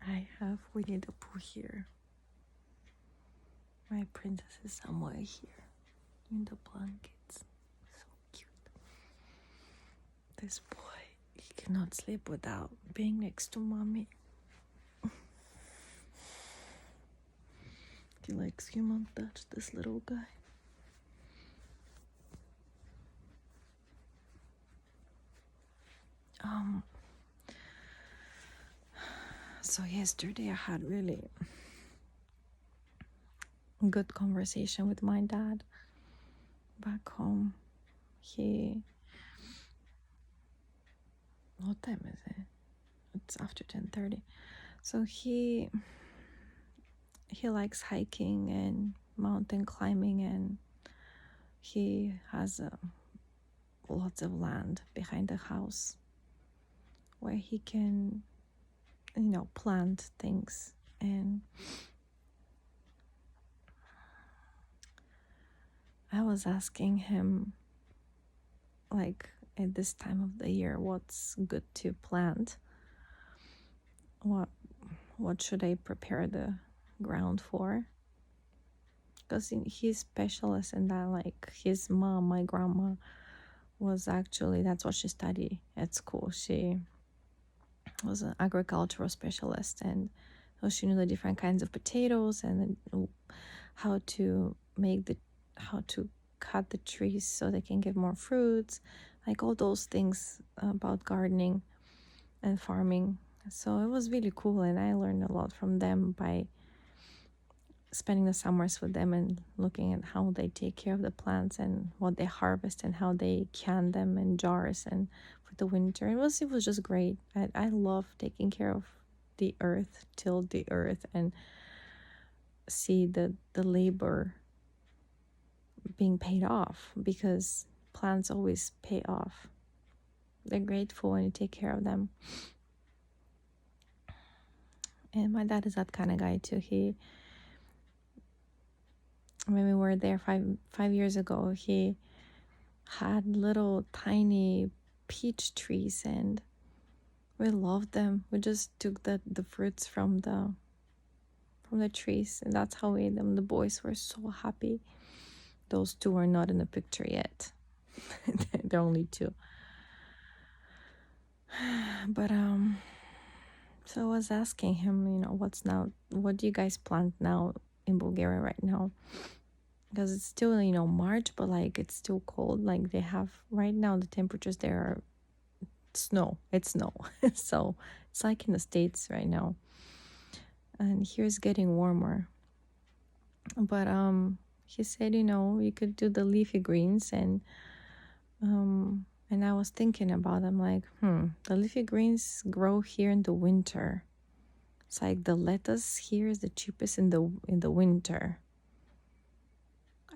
I have Winnie the Pooh here. My princess is somewhere here in the blankets. So cute. This boy, he cannot sleep without being next to mommy. He likes human touch, this little guy. So yesterday I had really good conversation with my dad back home. What time is it? It's after 10:30. So he likes hiking and mountain climbing, and he has lots of land behind the house where he can, plant things. And I was asking him, like, at this time of the year, what's good to plant? What should I prepare the ground for? Because he's specialist in that. Like, his mom, my grandma, was actually, that's what she studied at school. She was an agricultural specialist, and so she knew the different kinds of potatoes and how to cut the trees so they can give more fruits, like all those things about gardening and farming. So it was really cool, and I learned a lot from them by spending the summers with them and looking at how they take care of the plants and what they harvest and how they can them in jars and for the winter. It was just great. I love taking care of the earth, till the earth, and see the labor being paid off, because plants always pay off. They're grateful when you take care of them. And my dad is that kind of guy too. When we were there five years ago, he had little tiny peach trees, and we loved them. We just took the fruits from the trees, and that's how we ate them. The boys were so happy. Those two are not in the picture yet. They're only two. But so I was asking him, what do you guys plant now in Bulgaria right now? Because it's still, March, but like it's still cold. Like they have right now, the temperatures there are snow. It's snow. So it's like in the States right now. And here it's getting warmer. But he said, you could do the leafy greens, and I was thinking about them, like, the leafy greens grow here in the winter. It's like the lettuce here is the cheapest in the winter,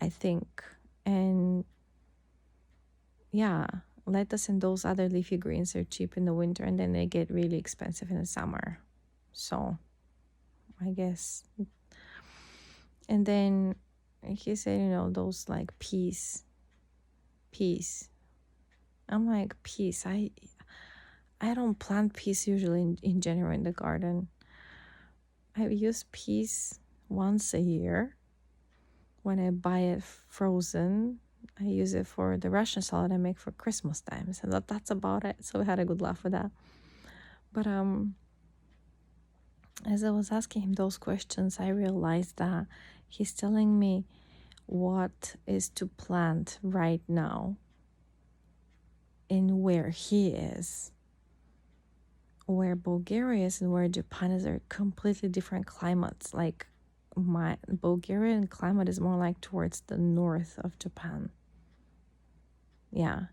I think. And yeah, lettuce and those other leafy greens are cheap in the winter, and then they get really expensive in the summer. So I guess. And then he said, those like peas. I'm like, peas. I don't plant peas usually in January in the garden. I use peas once a year when I buy it frozen. I use it for the Russian salad I make for Christmas time. So that's about it. So we had a good laugh with that. But as I was asking him those questions, I realized that he's telling me what is to plant right now in where he is. Where Bulgaria is and where Japan is are completely different climates. Like my Bulgarian climate is more like towards the north of Japan. Yeah.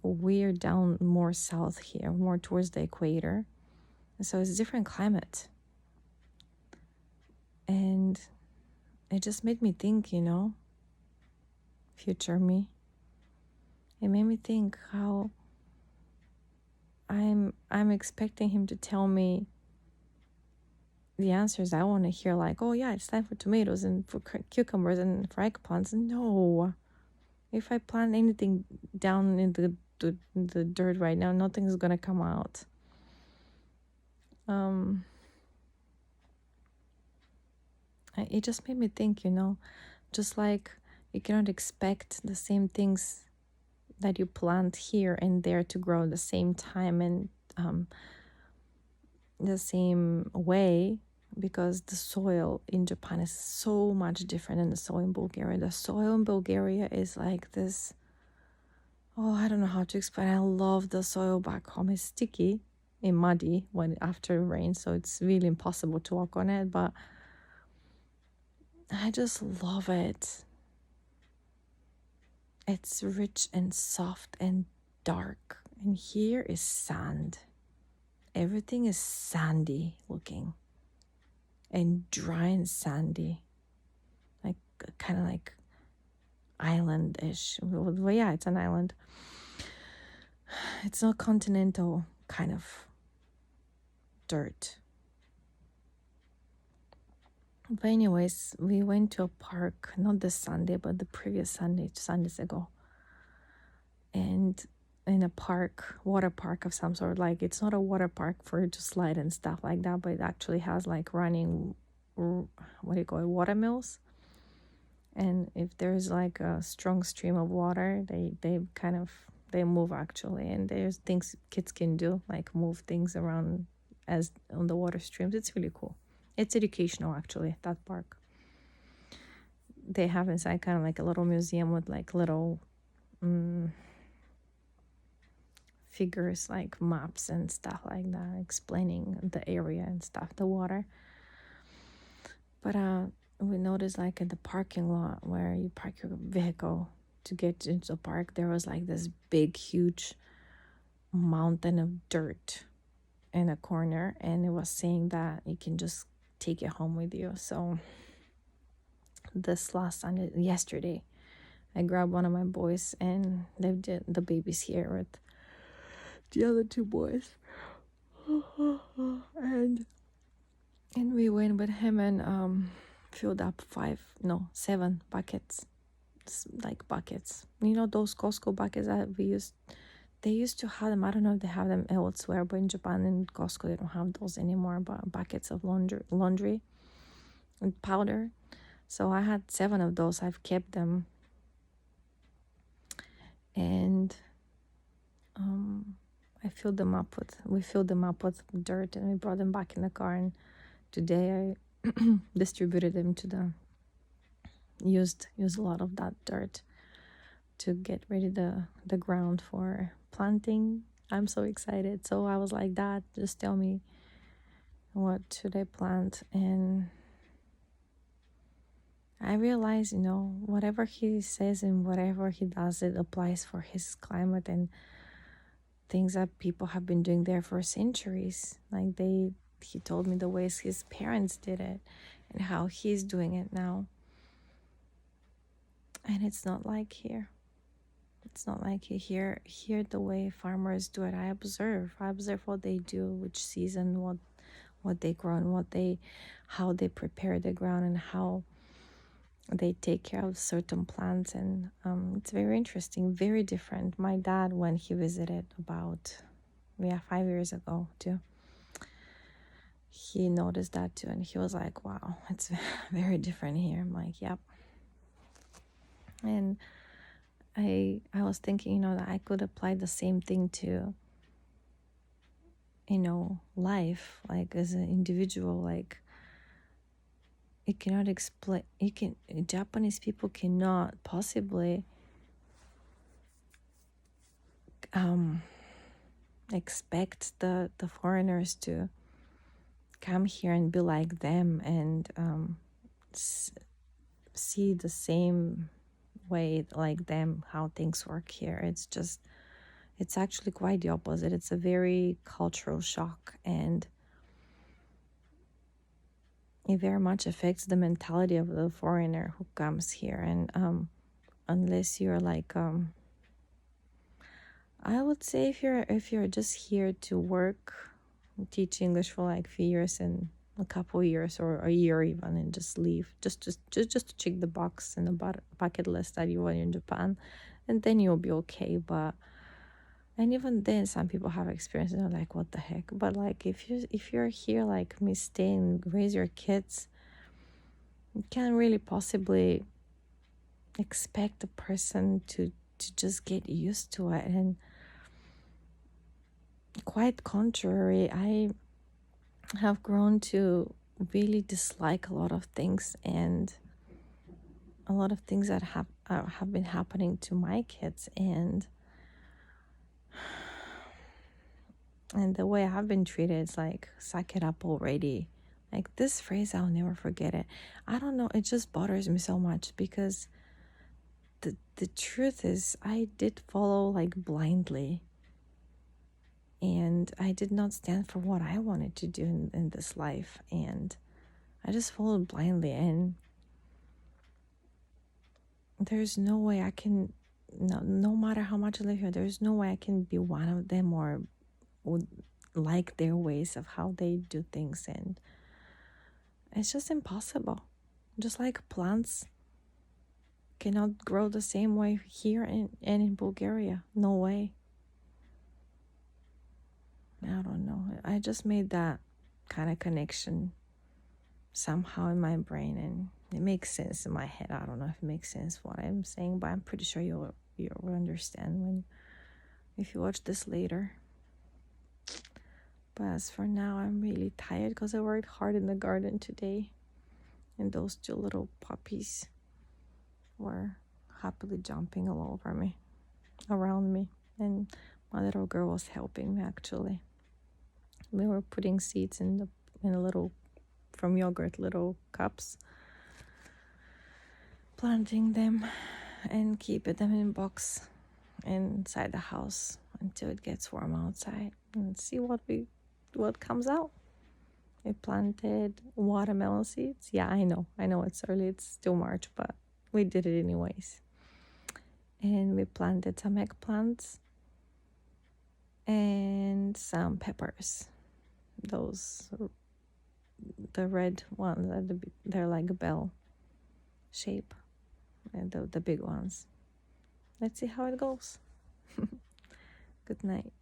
We're down more south here, more towards the equator. And so it's a different climate. And it just made me think, future me. It made me think how I'm expecting him to tell me the answers I want to hear, like, oh yeah, it's time for tomatoes and for cucumbers and for eggplants. No. If I plant anything down in the the dirt right now, nothing's gonna come out. It just made me think, just like you cannot expect the same things that you plant here and there to grow at the same time and the same way, because the soil in Japan is so much different than the soil in Bulgaria. The soil in Bulgaria is like this, oh, I don't know how to explain. I love the soil back home. It's sticky and muddy when after rain, so it's really impossible to walk on it, but I just love it. It's rich and soft and dark, and here is sand. Everything is sandy looking and dry and sandy, like kind of like island-ish. Well, yeah, it's an island. It's not continental kind of dirt. But anyways, we went to a park, not this Sunday, but the previous Sunday, 2 Sundays ago. And in a park, water park of some sort, like it's not a water park for to slide and stuff like that, but it actually has like running, what do you call it, water mills. And if there's like a strong stream of water, they move actually. And there's things kids can do, like move things around as on the water streams. It's really cool. It's educational actually, that park. They have inside kind of like a little museum with like little figures, like maps and stuff like that, explaining the area and stuff, the water. But we noticed like in the parking lot where you park your vehicle to get into the park, there was like this big, huge mountain of dirt in a corner, and it was saying that you can just take it home with you. So this last Sunday, yesterday, I grabbed one of my boys and left the babies here with the other two boys. And we went with him and filled up 7 buckets, like buckets. You know those Costco buckets that we used? They used to have them. I don't know if they have them elsewhere, but in Japan and Costco they don't have those anymore. But buckets of laundry and powder. So I had 7 of those. I've kept them, and we filled them up with dirt, and we brought them back in the car. And today I distributed them to used a lot of that dirt to get ready the ground for planting. I'm so excited. So I was like, Dad, just tell me what should I plant. And I realize, whatever he says and whatever he does, it applies for his climate and things that people have been doing there for centuries. Like he told me the ways his parents did it and how he's doing it now. And it's not like here. It's not like here the way farmers do it. I observe what they do, which season, what they grow, and how they prepare the ground and how they take care of certain plants. And it's very interesting, very different. My dad, when he visited about 5 years ago too, he noticed that too, and he was like, wow, it's very different here. I'm like, yep. And I was thinking, that I could apply the same thing to, life, like as an individual. Like, you cannot explain, Japanese people cannot possibly expect the foreigners to come here and be like them and see the same way like them, how things work here. It's actually quite the opposite. It's a very cultural shock, and it very much affects the mentality of the foreigner who comes here. And unless you're like I would say if you're just here to work, teach English for like a few years and a couple years or a year even, and just leave, just to check the box in the bucket list that you were in Japan, and then you'll be okay. But And even then, some people have experience and they're like, what the heck? But like, if you're here like me, stay and raise your kids, you can't really possibly expect a person to just get used to it. And quite contrary, I have grown to really dislike a lot of things, and a lot of things that have been happening to my kids, and the way I've been treated is like, suck it up already. Like, this phrase, I'll never forget it. I don't know, it just bothers me so much, because the truth is, I did follow like blindly, and I did not stand for what I wanted to do in this life, and I just followed blindly. And there's no way I can, no matter how much I live here, there's no way I can be one of them, or would like their ways of how they do things. And it's just impossible. Just like plants cannot grow the same way here and in Bulgaria. No way. I don't know. I just made that kind of connection somehow in my brain, and it makes sense in my head. I don't know if it makes sense what I'm saying, but I'm pretty sure you'll understand if you watch this later. But as for now, I'm really tired because I worked hard in the garden today, and those two little puppies were happily jumping all over me, around me, and my little girl was helping me. Actually, we were putting seeds in a little, from yogurt, little cups, planting them and keeping them in box inside the house until it gets warm outside, and see what comes out. We planted watermelon seeds. Yeah, I know it's early, it's still March, but we did it anyways. And we planted some eggplants and some peppers. Those, the red ones, they're like a bell shape, and the big ones. Let's see how it goes. Good night.